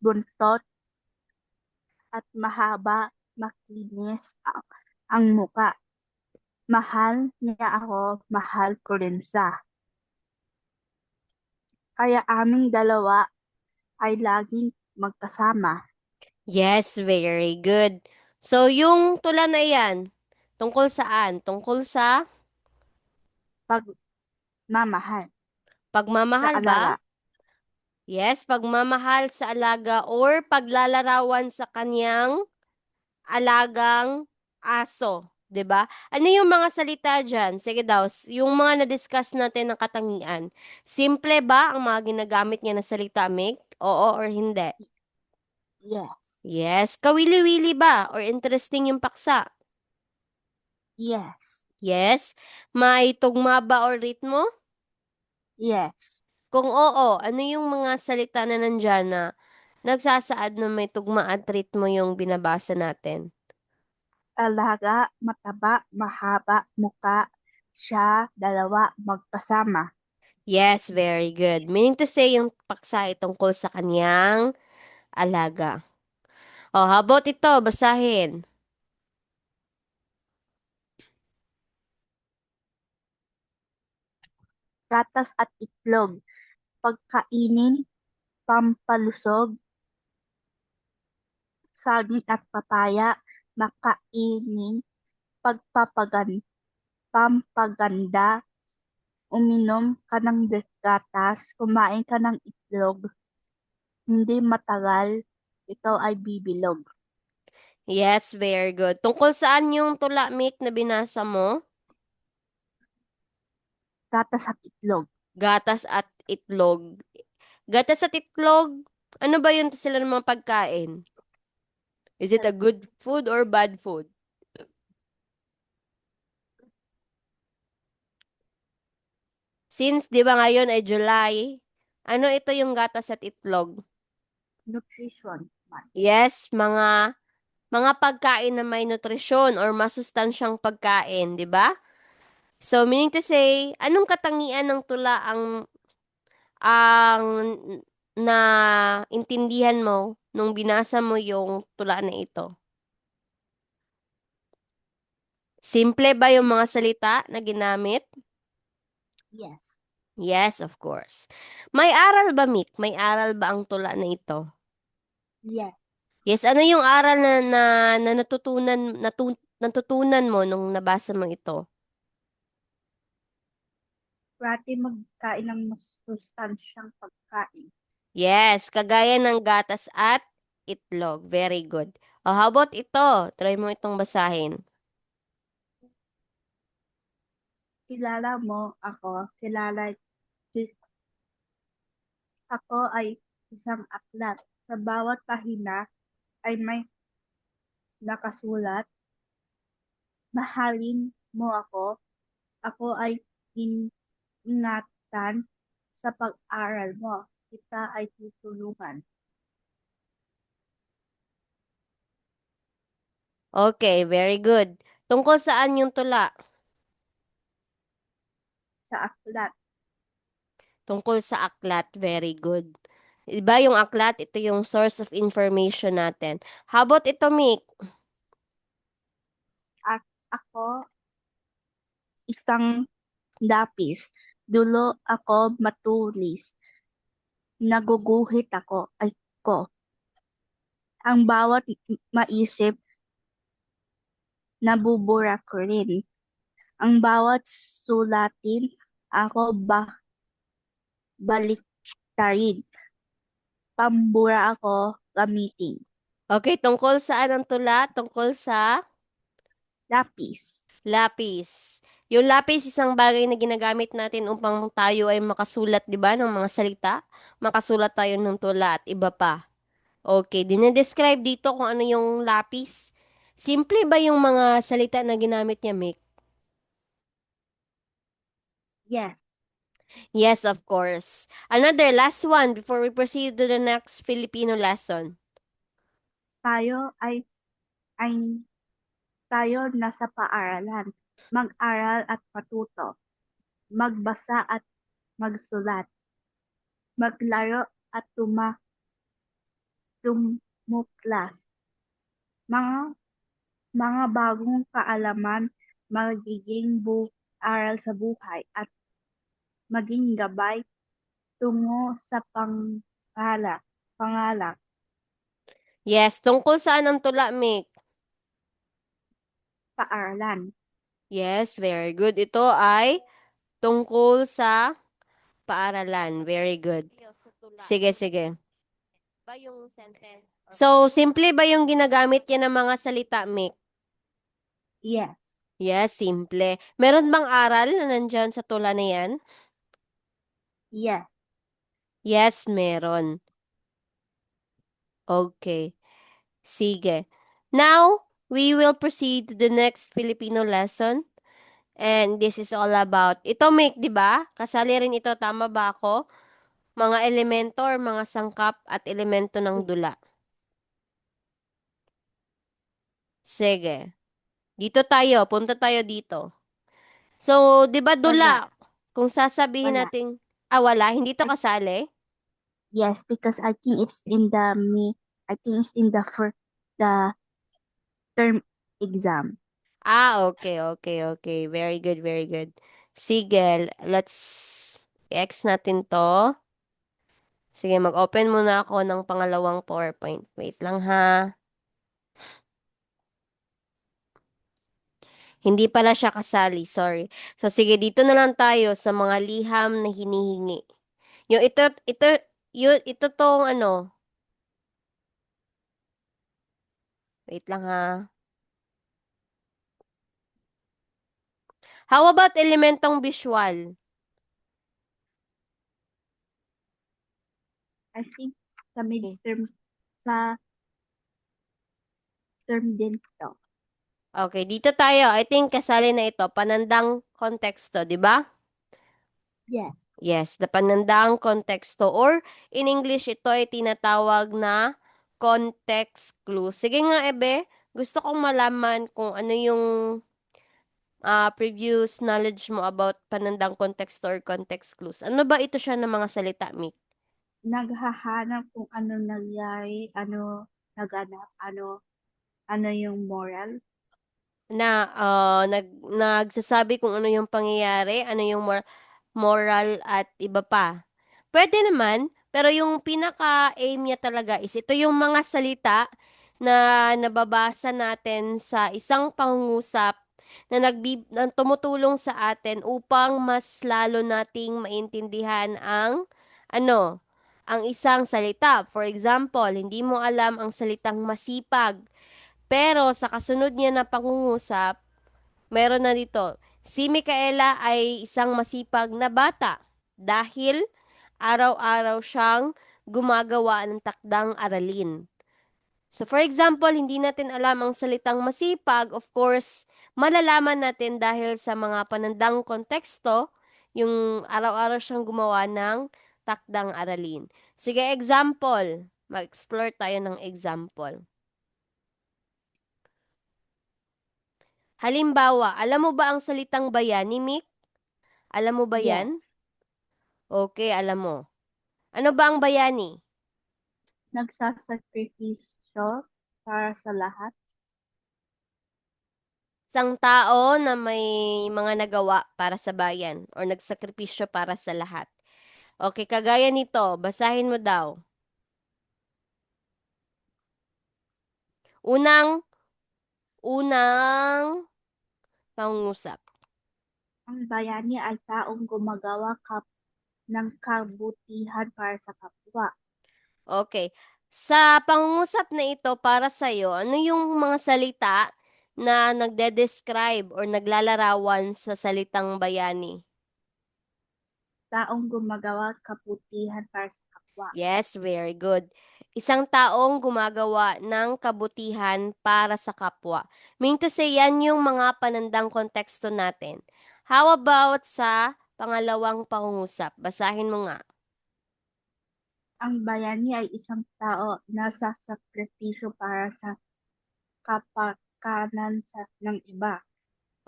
buntot at mahaba, makinis ang muka. Mahal niya ako, mahal ko rin siya. Kaya aming dalawa ay laging magkasama. Yes, very good. So, yung tula na yan, tungkol saan? Tungkol sa Pagmamahal sa pagmamahal ba? alaga. Yes, pagmamahal sa alaga or paglalarawan sa kanyang alagang aso. 'Di ba? Ano yung mga salita dyan? Sige daw, yung mga na-discuss natin ng katangian. Simple ba ang mga ginagamit niya na salita, Mick? Oo or hindi? Yes, Yes. Kawili-wili ba? Or interesting yung paksa? yes, Yes. May tugma ba or ritmo? yes. Kung oo, ano yung mga salita na nandyan na nagsasaad na may tugma at ritmo yung binabasa natin? Alaga, mataba, mahaba, muka, siya, dalawa, magkasama. Yes, very good. Meaning to say, yung paksa ay tungkol sa kanyang alaga. Oh, how about ito? Basahin. Gatas at itlog, pagkainin, pampalusog, saging at papaya, makainin, pagpapagan, pampaganda, uminom ka ng gatas, kumain ka ng itlog, hindi matagal, ikaw ay bibilog. Yes, very good. Tungkol saan yung tula, Mick, na binasa mo? Gatas at itlog. Gatas at itlog. Gatas at itlog, ano ba yun sila ng mga pagkain? Is it a good food or bad food? Since, di ba ngayon ay July, ano ito yung gatas at itlog? Nutrition man. Yes, mga pagkain na may nutrisyon or masustansyang pagkain, di ba? So, meaning to say, anong katangian ng tula ang na intindihan mo nung binasa mo yung tula na ito? Simple ba yung mga salita na ginamit? Yes, Yes, of course. May aral ba, Mick? May aral ba ang tula na ito? yes. Yes, ano yung aral na natutunan mo nung nabasa mo ito? Pwede magkain ng masustansyang pagkain. Yes, kagaya ng gatas at itlog. Very good. Oh, how about ito? Try mo itong basahin. Kilala mo ako, ako ay isang aklat. Sa bawat pahina ay may nakasulat, mahalin mo ako ay ingatan sa pag-aral mo. Kita ay tutulungan Okay, very good. Tungkol saan yung tula? sa aklat. Tungkol sa aklat. Very good. Iba yung aklat, ito yung source of information natin. How about ito, Mick? At ako isang lapis. Dulo ako matulis. Naguguhit ako ay ko. Ang bawat maisip, nabubura ko rin. Ang bawat sulatin, ako baliktarin. Pambura ako gamitin. Okay, tungkol saan ang tula? Tungkol sa Lapis. lapis. Yung lapis, isang bagay na ginagamit natin upang tayo ay makasulat, di ba, ng mga salita. Makasulat tayo ng tula at iba pa. Okay, dinedescribe dito kung ano yung lapis. Simple ba yung mga salita na ginamit niya, Mick? Yes. Yes, of course. Another, last one before we proceed to the next Filipino lesson. Tayo ay tayo nasa paaralan. Mag-aral at matuto. Magbasa at magsulat. Maglaro at tumuklas. Mga mga bagong kaalaman, magiging aral sa buhay at maging gabay tungo sa pangalak, Yes, tungkol saan ang tula, Mick? paaralan. Yes, very good. Ito ay tungkol sa paaralan. Very good. Sige, sige. So, simple ba yung ginagamit niya ng mga salita, Mick? Yes, Yes, simple. Meron bang aral na nandyan sa tula na yan? yes. Yes, meron. Okay. Sige. Now, we will proceed to the next Filipino lesson. And this is all about, ito Mick, di ba? Kasali rin ito, tama ba ako? Mga elemento or mga sangkap at elemento ng dula. Sige. Dito tayo, punta tayo dito. So, di ba Wala, dula? Kung sasabihin wala. natin, wala, hindi to kasali? Yes, because I think it's in the I think it's in the term exam. Okay, okay, okay. Very good, very good. Sige, let's X natin to. Sige, mag-open muna ako ng pangalawang PowerPoint. Wait lang ha. Hindi pala siya kasali, sorry. So, sige, dito na lang tayo sa mga liham na hinihingi. Yung ito tong ano. Wait lang ha. How about elementong visual? I think sa Okay. midterm, sa term din to. Okay, dito tayo. I think kasali na ito. Panandang konteksto, di ba? Yes, Yes, the panandang konteksto or in English ito ay tinatawag na context clue. Sige nga, Ebe, gusto kong malaman kung ano yung previous knowledge mo about panandang konteksto or context clues. Ano ba ito siya ng mga salita, Mick? naghahanap kung ano nangyari, ano naganap, ano yung moral. Na nagsasabi kung ano yung pangyayari, ano yung moral at iba pa. Pwede naman, pero yung pinaka-aim niya talaga is ito yung mga salita na nababasa natin sa isang pangungusap na tumutulong sa atin upang mas lalo nating maintindihan ang ano, ang isang salita. For example, hindi mo alam ang salitang masipag, pero sa kasunod niya na pangungusap, meron na dito, si Micaela ay isang masipag na bata dahil araw-araw siyang gumagawa ng takdang aralin. So for example, hindi natin alam ang salitang masipag, of course, malalaman natin dahil sa mga panandang konteksto, yung araw-araw siyang gumawa ng takdang aralin. Sige, example. Mag-explore tayo ng example. Halimbawa, alam mo ba ang salitang bayani, Mick? Alam mo ba yan? Yes, Okay, alam mo. Ano ba ang bayani? nagsasakripisyo para sa lahat. Isang tao na may mga nagawa para sa bayan or nagsakripisyo para sa lahat. Okay, kagaya nito, basahin mo daw. Unang, unang pangungusap. Ang bayani ay taong gumagawa ng kabutihan para sa kapwa. Okay. Sa pangungusap na ito para sa'yo, ano yung mga salita na nagde-describe or naglalarawan sa salitang bayani? Taong gumagawa kabutihan para sa kapwa. Yes, very good. Isang taong gumagawa ng kabutihan para sa kapwa. Mean to say, yan yung mga panandang konteksto natin. How about sa pangalawang pangungusap? Basahin mo nga. Ang bayani ay isang tao na sasakripisyo para sa kapakanan ng iba.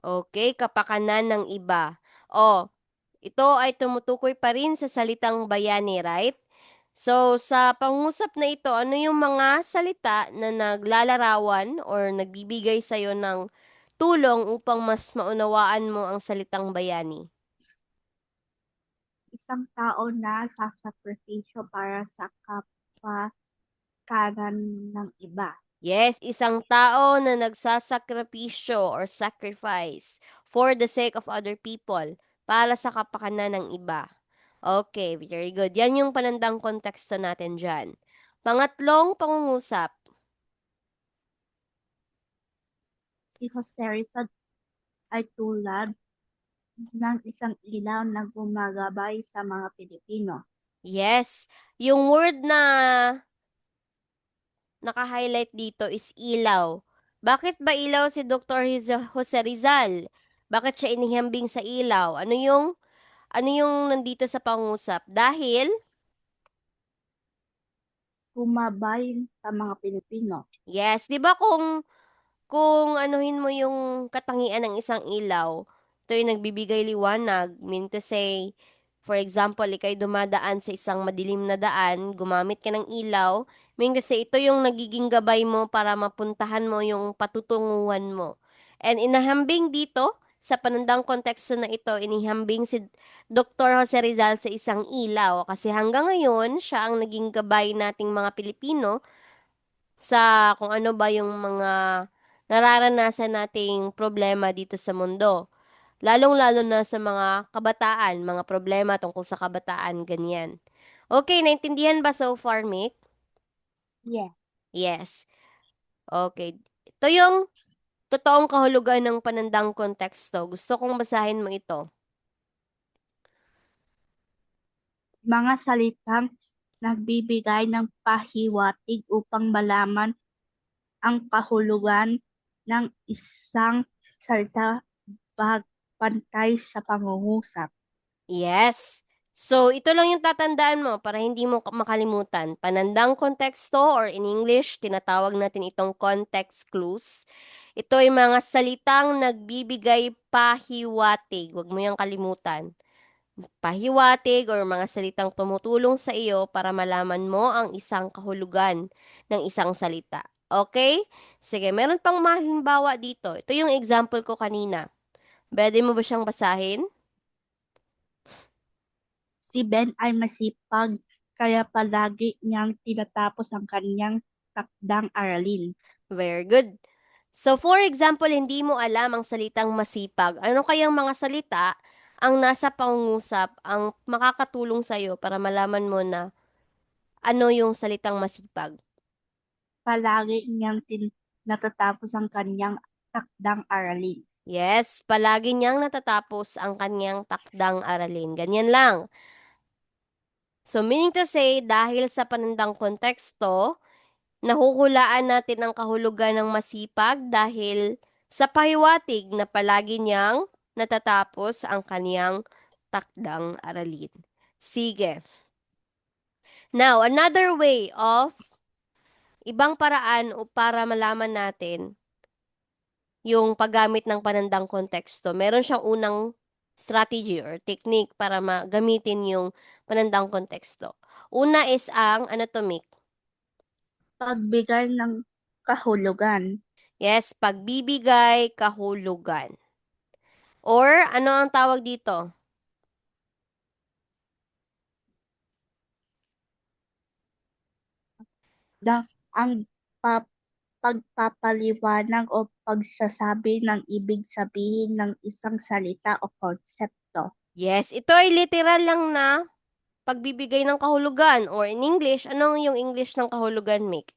Okay, kapakanan ng iba. O, ito ay tumutukoy pa rin sa salitang bayani, right? So, sa pangusap na ito, ano yung mga salita na naglalarawan or nagbibigay sa'yo ng tulong upang mas maunawaan mo ang salitang bayani? Isang tao na sasakripisyo para sa kapakanan ng iba. Yes, isang tao na nagsasakripisyo or sacrifice for the sake of other people para sa kapakanan ng iba. Okay, very good. Yan yung panandang konteksto natin dyan. Pangatlong pangungusap. Si Jose Rizal ay tulad ng isang ilaw na gumagabay sa mga Pilipino. Yes, yung word na naka-highlight dito is ilaw. Bakit ba ilaw si Dr. Jose Rizal? Bakit siya inihambing sa ilaw? Ano yung nandito sa pangusap? Dahil, Gumabay sa mga Pilipino. yes, 'di ba kung anuhin mo yung katangian ng isang ilaw, ito yung nagbibigay liwanag. Mean to say, for example, ikay dumadaan sa isang madilim na daan, gumamit ka ng ilaw, mean to say, ito yung nagiging gabay mo para mapuntahan mo yung patutunguhan mo. And inahambing dito, sa panandang konteksto na ito, inihambing si Dr. Jose Rizal sa isang ilaw kasi hanggang ngayon, siya ang naging gabay nating mga Pilipino sa kung ano ba yung mga nararanasan nating problema dito sa mundo. Lalong-lalo na sa mga kabataan, mga problema tungkol sa kabataan, ganyan. Okay, naintindihan ba so far, Mick? Yeah. Yes. Okay. Ito yung totoong kahulugan ng panandang konteksto. Gusto kong basahin mo ito. Mga salitang nagbibigay ng pahiwatig upang malaman ang kahulugan ng isang salita pantay sa pangungusap. Yes. So, ito lang yung tatandaan mo para hindi mo makalimutan. Panandang konteksto or in English, tinatawag natin itong context clues. Ito ay mga salitang nagbibigay pahiwatig. Huwag mo yung kalimutan. Pahiwatig or mga salitang tumutulong sa iyo para malaman mo ang isang kahulugan ng isang salita. Okay? Sige, meron pang mahalimbawa dito. Ito yung example ko kanina. Pwede mo ba siyang basahin? Si Ben ay masipag kaya palagi niyang tinatapos ang kanyang takdang aralin. Very good. So, for example, hindi mo alam ang salitang masipag. Ano kayang mga salita ang nasa pangungusap ang makakatulong sa'yo para malaman mo na ano yung salitang masipag? Palagi niyang natatapos ang kanyang takdang aralin. Yes, palagi niyang natatapos ang kanyang takdang aralin. Ganyan lang. So, meaning to say, dahil sa panandang konteksto, nahuhulaan natin ang kahulugan ng masipag dahil sa pahiwatig na palagi niyang natatapos ang kaniyang takdang aralin. Sige. Now, another way of ibang paraan o para malaman natin yung paggamit ng panandang konteksto. Meron siyang unang strategy or technique para magamitin yung panandang konteksto. Una is ang anatomic. Pagbigay ng kahulugan. Yes, pagbibigay kahulugan. Or ano ang tawag dito? Da, ang pa, pagpapaliwanag o pagsasabi ng ibig sabihin ng isang salita o konsepto. Yes, ito ay literal lang na pagbibigay ng kahulugan or in English, anong yung English ng kahulugan, Mick?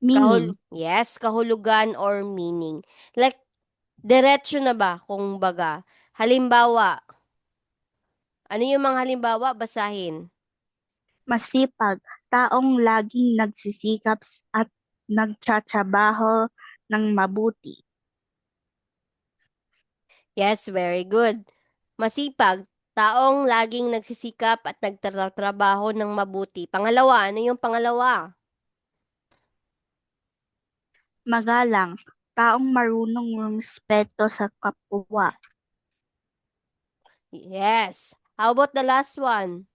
Meaning, Yes, kahulugan or meaning. Like, diretso na ba, kung baga? Halimbawa, ano yung mga halimbawa? Basahin. masipag, taong laging nagsisikap at nagtratrabaho ng mabuti. Yes, very good. Masipag, taong laging nagsisikap at nagtatrabaho ng mabuti. Pangalawa, ano yung pangalawa? Magalang, taong marunong rumespeto sa kapwa. Yes. How about the last one?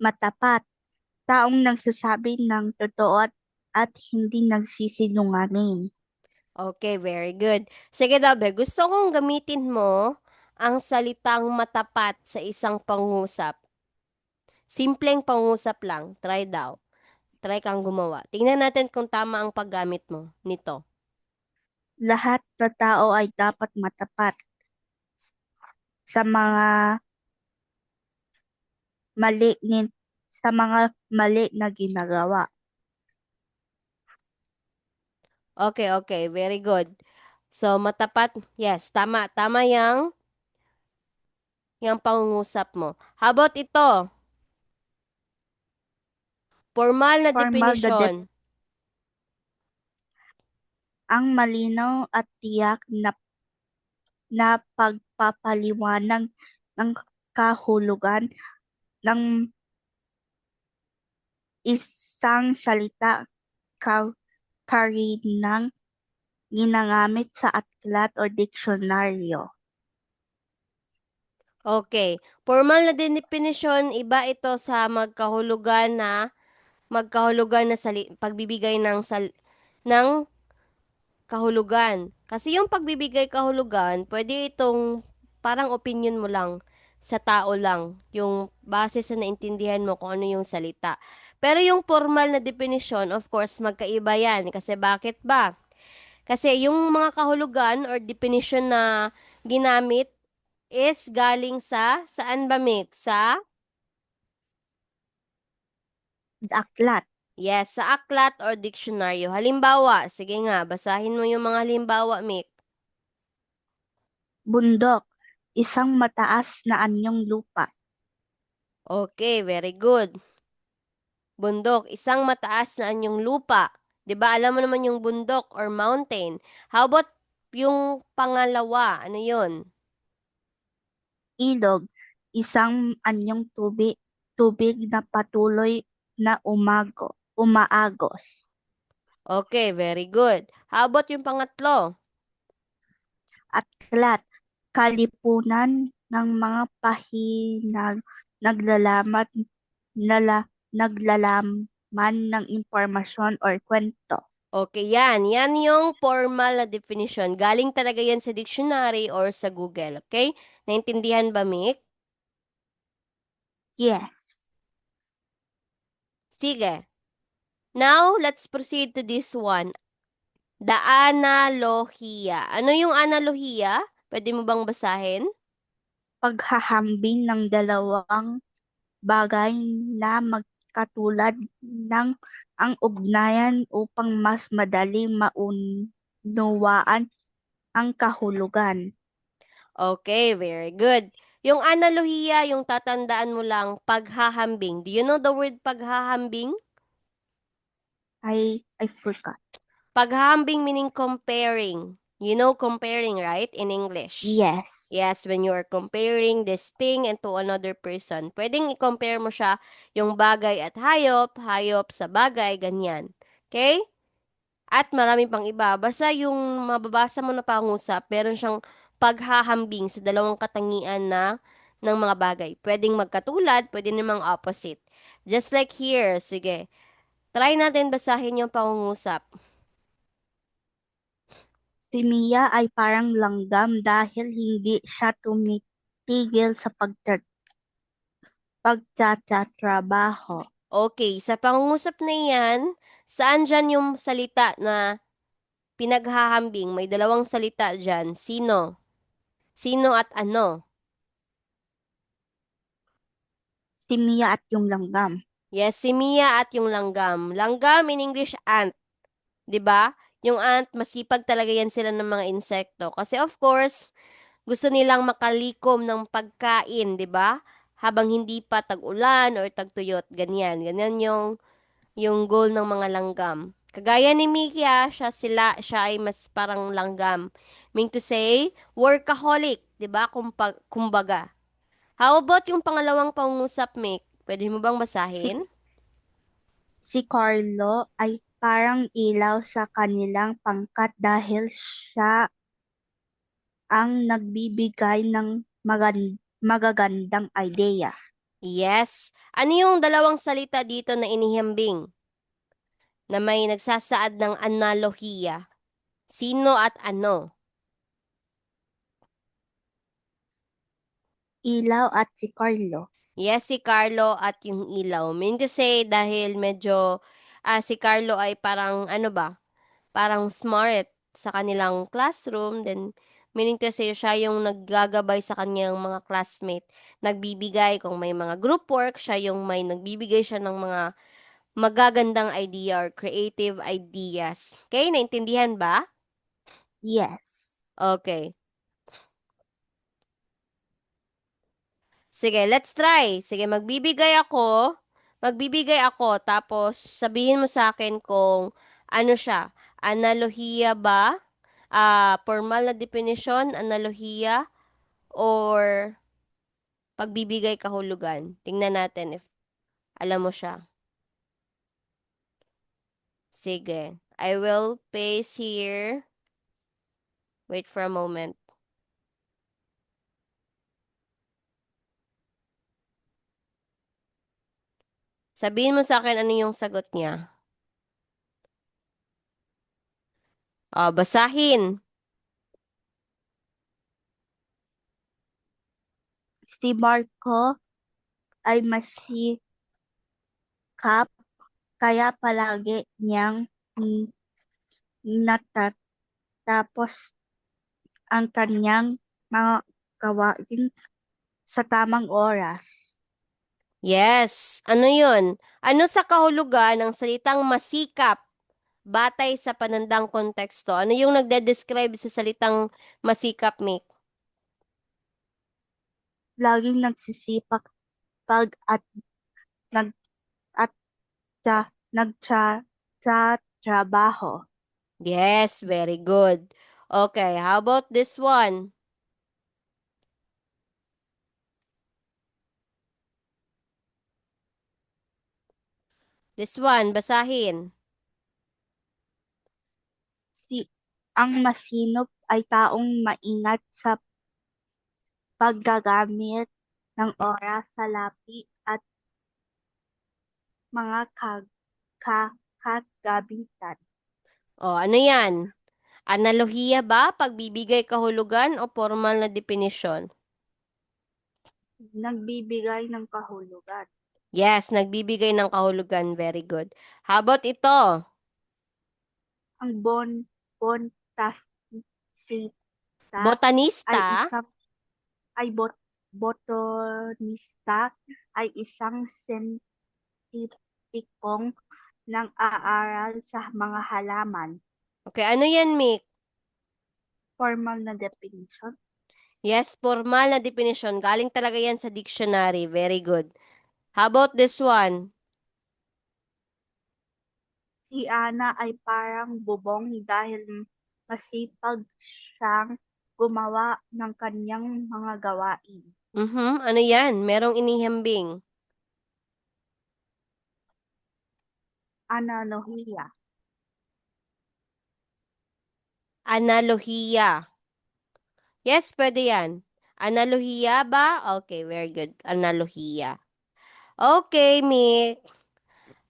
Matapat, taong nagsasabi ng totoo at hindi nagsisinungaling. Okay, very good. Sige daw, be, gusto kong gamitin mo ang salitang matapat sa isang pangusap. Simpleng pangusap lang. Try daw. Try kang gumawa. Tingnan natin kung tama ang paggamit mo nito. Lahat na tao ay dapat matapat sa mali ni, sa mga mali na ginagawa. Okay, okay. Very good. So, matapat. Yes, tama. Tama yung pangungusap mo. How about ito? Formal na Formal na definisyon. ang malinaw at tiyak na pagpapaliwanag ng kahulugan ng isang salita karinang ginagamit sa aklat o diksyonaryo. Okay. Formal na definisyon, iba ito sa magkahulugan na pagbibigay ng kahulugan. Kasi yung pagbibigay kahulugan, pwede itong parang opinion mo lang sa tao lang, yung base sa naintindihan mo kung ano yung salita. Pero yung formal na definition, of course, magkaiba yan. Kasi bakit ba? Kasi yung mga kahulugan or definition na ginamit is galing saan ba, Mick? Aklat, Yes, sa aklat or diksyonaryo. Halimbawa, sige nga, basahin mo yung mga halimbawa, Mick. bundok, isang mataas na anyong lupa. Okay, very good. Bundok, isang mataas na anyong lupa. 'Di ba? Alam mo naman yung bundok or mountain. How about yung pangalawa? Ano 'yun? Ilog, isang anyong tubig na patuloy na umaagos. Okay, very good. How about yung pangatlo? Aklat, kalipunan ng mga pahinag naglalaman naglalaman ng impormasyon or kwento. Okay, yan. Yan yung formal na definition. Galing talaga yan sa dictionary or sa Google. Okay? Naintindihan ba, Mick? Yes, Sige. Now, let's proceed to this one. The analohiya. Ano yung analohiya? Pwede mo bang basahin? paghahambing ng dalawang bagay na magkatulad ng ang ugnayan upang mas madaling maunawaan ang kahulugan Okay, very good. Yung analohiya, yung tatandaan mo lang, paghahambing. Do you know the word paghahambing? I forgot. Paghahambing meaning comparing. You know comparing, right? In English. Yes. Yes, when you are comparing this thing into another person. Pwedeng i-compare mo siya yung bagay at hayop, hayop sa bagay, ganyan. Okay? At marami pang iba. Basta yung mababasa mo na pangusap, meron siyang paghahambing sa dalawang katangian ng mga bagay. Pwedeng magkatulad, pwede namang opposite. Just like here, sige. Try natin basahin yung pangungusap. Si Mia ay parang langgam dahil hindi siya tumitigil sa pagtatrabaho. Okay, sa pangungusap na yan, saan dyan yung salita na pinaghahambing? May dalawang salita dyan. Sino? Sino at ano? Si Mia at yung langgam. Yes, si Mia at yung langgam. Langgam in English, ant. 'Di ba? Yung ant, masipag talaga yan sila ng mga insekto. Kasi of course, gusto nilang makalikom ng pagkain, 'di ba? Habang hindi pa tag-ulan or tagtuyot, ganyan. Ganyan yung goal ng mga langgam. Kagaya ni Mickey, siya ay mas parang langgam. Meaning to say, workaholic, 'di ba? Kumbaga. How about yung pangalawang pangungusap, Mick? Pwede mo bang Si, basahin? si Carlo ay parang ilaw sa kanilang pangkat dahil siya ang nagbibigay ng magagandang ideya. Yes. Ano yung dalawang salita dito na inihambing na may nagsasaad ng analohiya? Sino at ano? Ilaw at si Carlo. Yes, si Carlo at yung ilaw. Mean to say, dahil medyo si Carlo ay parang ano ba, parang smart sa kanilang classroom, then meaning to say siya yung naggagabay sa kanyang mga classmate. Nagbibigay kung may mga group work, siya yung may nagbibigay siya ng mga magagandang idea or creative ideas. Okay, naintindihan ba? Yes. Okay. Sige, let's try. Sige, magbibigay ako, tapos sabihin mo sa akin kung ano siya. Analohiya ba? Formal na definition, analohiya, or pagbibigay kahulugan. Tingnan natin if alam mo siya. Sige. I will paste here. Wait for a moment. Sabihin mo sa akin ano yung sagot niya. Basahin. Si Marco ay masikap kaya palagi niyang mm, natatapos ang kanyang mga gawain sa tamang oras. Yes. Ano yun? Ano sa kahulugan ng salitang masikap batay sa panandang konteksto? Ano yung nagde-describe sa salitang masikap, Mick? Laging nagsisipag pag at nag at sa trabaho. Yes, very good. Okay, how about this one? This one, basahin. Si ang masinop ay taong maingat sa paggagamit ng oras, salapi at mga kagamitan. Ano yan? Analohiya ba? Pagbibigay kahulugan o formal na definisyon? Nagbibigay ng kahulugan. Yes, nagbibigay ng kahulugan. Very good. How about ito? Ang bontasista ay Botanista? isang ay botanista ay isang sentipikong nang aaral sa mga halaman. Okay, ano yan, Mick? Formal na definition. Yes, formal na definisyon. Galing talaga yan sa dictionary. Very good. How about this one? Si Ana ay parang bubong dahil masipag siyang gumawa ng kanyang mga gawain. Ano yan? Merong inihambing. Analohiya. Analohiya. Yes, pwede yan. Analohiya ba? Okay, very good. Analohiya. Okay, Mick.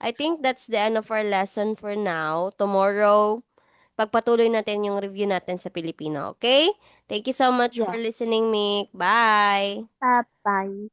I think that's the end of our lesson for now. Tomorrow, pagpatuloy natin yung review natin sa Pilipino, okay? Thank you so much for Yes. listening, Mick. Bye! Bye.